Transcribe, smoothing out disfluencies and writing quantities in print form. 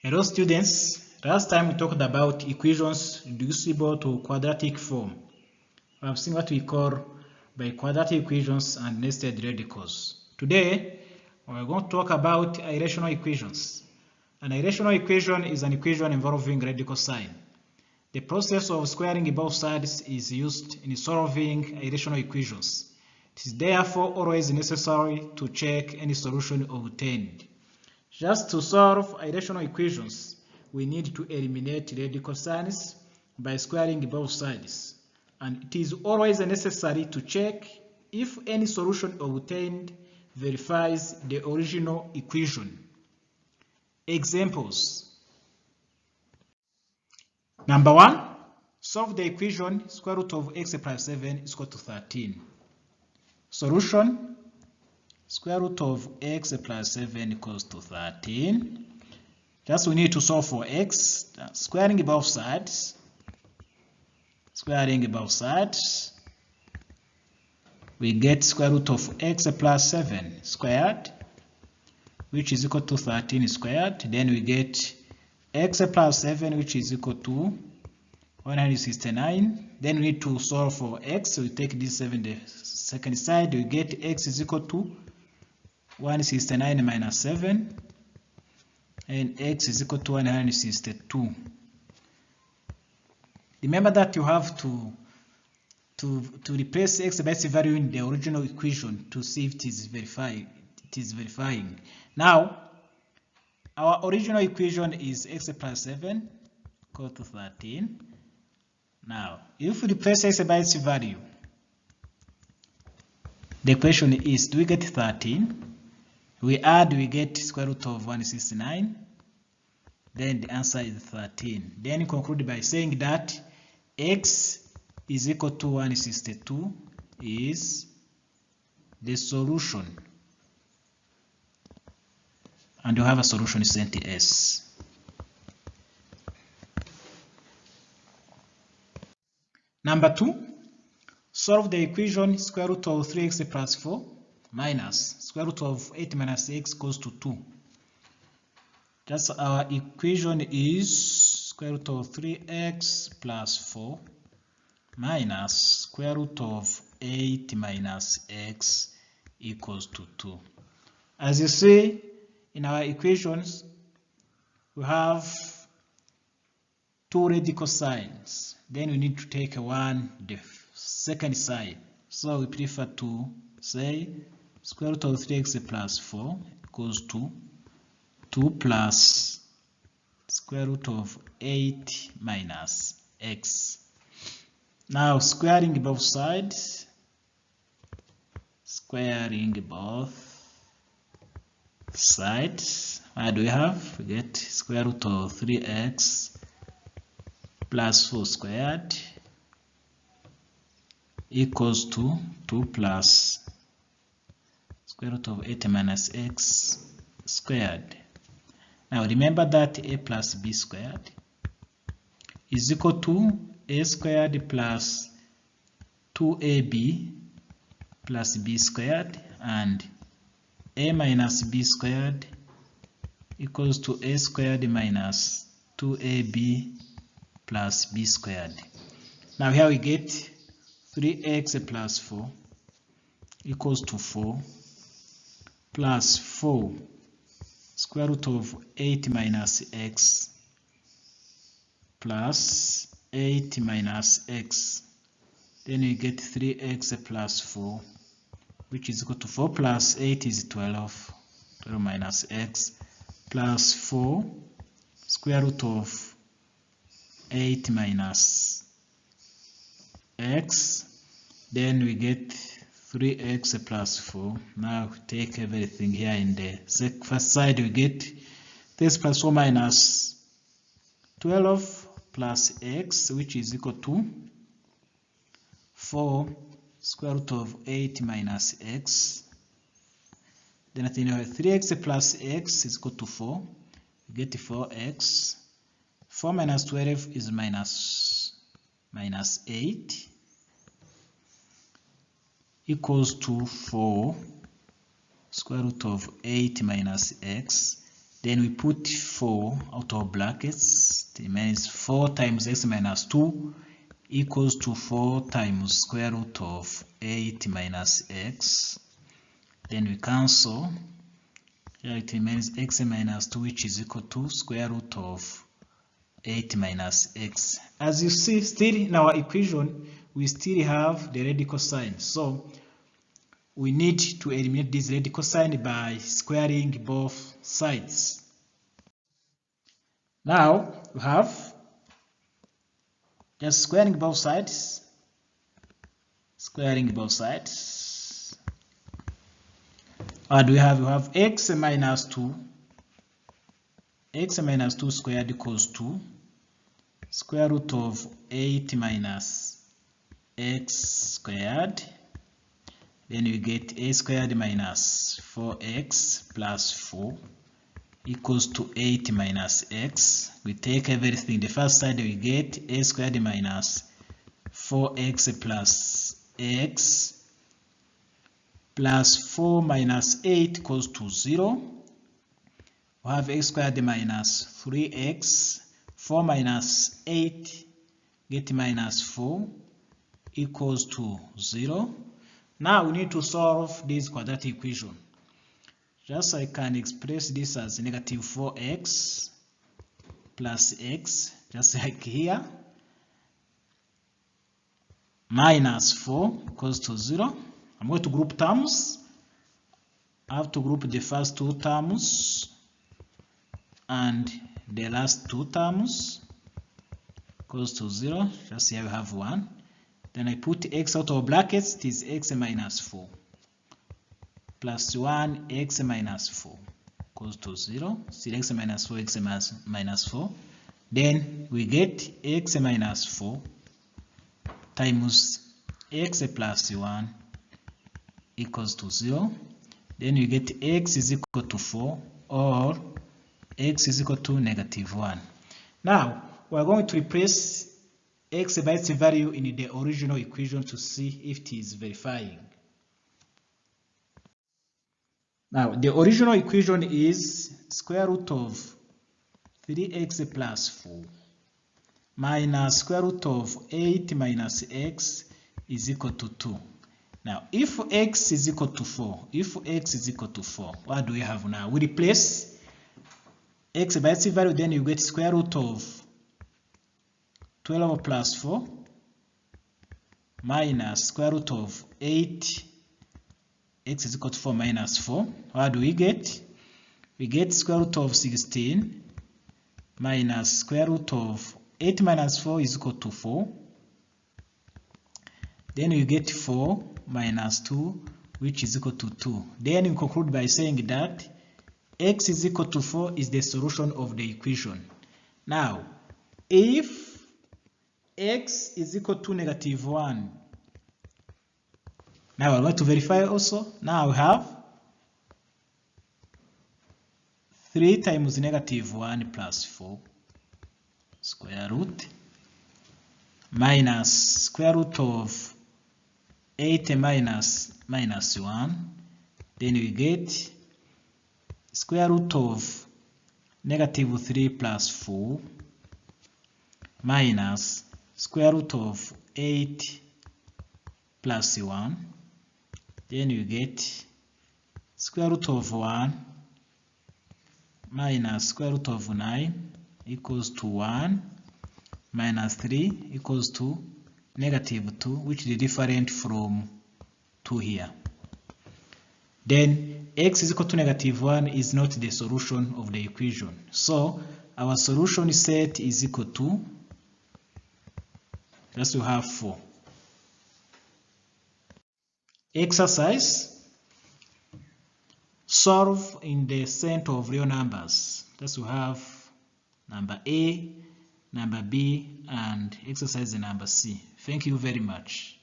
Hello students, last time we talked about equations reducible to quadratic form. We have seen what we call by quadratic equations and nested radicals. Today, we're going to talk about irrational equations. An irrational equation is an equation involving radical sign. The process of squaring both sides is used in solving irrational equations. It is therefore always necessary to check any solution obtained. Just to solve irrational equations, we need to eliminate radical signs by squaring both sides. And it is always necessary to check if any solution obtained verifies the original equation. Examples. Number 1, solve the equation square root of x plus 7 is equal to 13. Solution, square root of x plus 7 equals to 13. Just we need to solve for x, squaring both sides. Squaring both sides, we get square root of x plus 7 squared, which is equal to 13 squared. Then we get x plus 7, which is equal to 169. Then we need to solve for x, so we take this 7 the second side, we get x is equal to 169 minus 7, and x is equal to 162. Remember that you have to replace x by its value in the original equation to see if it is verifying. Now, our original equation is x plus 7 equal to 13. Now, if we replace x by its value, the question is, do we get 13? We add, we get square root of 169. Then the answer is 13. Then conclude by saying that x is equal to 162 is the solution. And you have a solution sent S. Number 2, solve the equation square root of 3x plus 4 minus square root of 8 minus x equals to 2. Just our equation is square root of 3x plus 4 minus square root of 8 minus x equals to 2. As you see in our equations, we have two radical signs. Then we need to take the second side. So we prefer to say square root of 3x plus 4 equals to 2 plus square root of 8 minus x. Now squaring both sides, what do we have? We get square root of 3x plus 4 squared equals to 2 plus square root of 8 minus x squared. Now remember that a plus b squared is equal to a squared plus 2ab plus b squared, and a minus b squared equals to a squared minus 2ab plus b squared. Now here we get 3x plus 4 equals to 4 plus 4 square root of 8 minus x plus 8 minus x. Then we get 3x plus 4, which is equal to 4 plus 8 is 12, 12 minus x, plus 4 square root of 8 minus x. Then we get 3x plus 4. Now take everything here in the first side, we get this plus 4 minus 12 plus x, which is equal to 4 square root of 8 minus x. Then at the end, 3x plus x is equal to 4. We get 4x. 4 minus 12 is minus 8 equals to 4 square root of 8 minus x. Then we put 4 out of brackets. It means 4 times x minus 2 equals to 4 times square root of 8 minus x. Then we cancel. Here it remains x minus 2, which is equal to square root of 8 minus x. As you see, still in our equation, we still have the radical sign. So we need to eliminate this radical sign by squaring both sides. Now we have just squaring both sides. Squaring both sides. What do we have? We have x minus 2. X minus 2 squared equals to square root of 8 minus x squared. Then we get a squared minus 4x plus 4 equals to 8 minus x. We take everything. The first side we get a squared minus 4x plus x plus 4 minus 8 equals to 0. We have x squared minus 3x. 4 minus 8 get minus 4 equals to 0. Now we need to solve this quadratic equation. Just I can express this as negative 4x plus x, just like here, minus 4 equals to 0. I'm going to group terms. I have to group the first two terms and the last two terms equals to 0. Just here we have 1. Then I put x out of brackets. It is x minus 4 plus 1 x minus 4 equals to 0. Still x minus 4, x minus 4. Then we get x minus 4 times x plus 1 equals to 0. Then we get x is equal to 4 or x is equal to negative 1. Now we are going to replace x by its value in the original equation to see if it is verifying. Now the original equation is square root of 3x plus 4 minus square root of 8 minus x is equal to 2. Now if x is equal to 4, what do we have now? We replace x by its value, then you get square root of 12 plus 4 minus square root of 8, x is equal to 4 minus 4. What do we get? We get square root of 16 minus square root of 8 minus 4 is equal to 4. Then we get 4 minus 2, which is equal to 2. Then we conclude by saying that x is equal to 4 is the solution of the equation. Now, if x is equal to negative 1, now we're going to verify also. Now we have 3 times negative 1 plus 4 square root minus square root of 8 minus 1. Then we get square root of negative 3 plus 4 minus square root of 8 plus 1. Then you get square root of 1 minus square root of 9 equals to 1 minus 3 equals to negative 2, which is different from 2 here. Then x is equal to negative 1 is not the solution of the equation. So our solution set is equal to, just to have 4. Exercise: solve in the set of real numbers. Just to have number A, number B, and exercise number C. Thank you very much.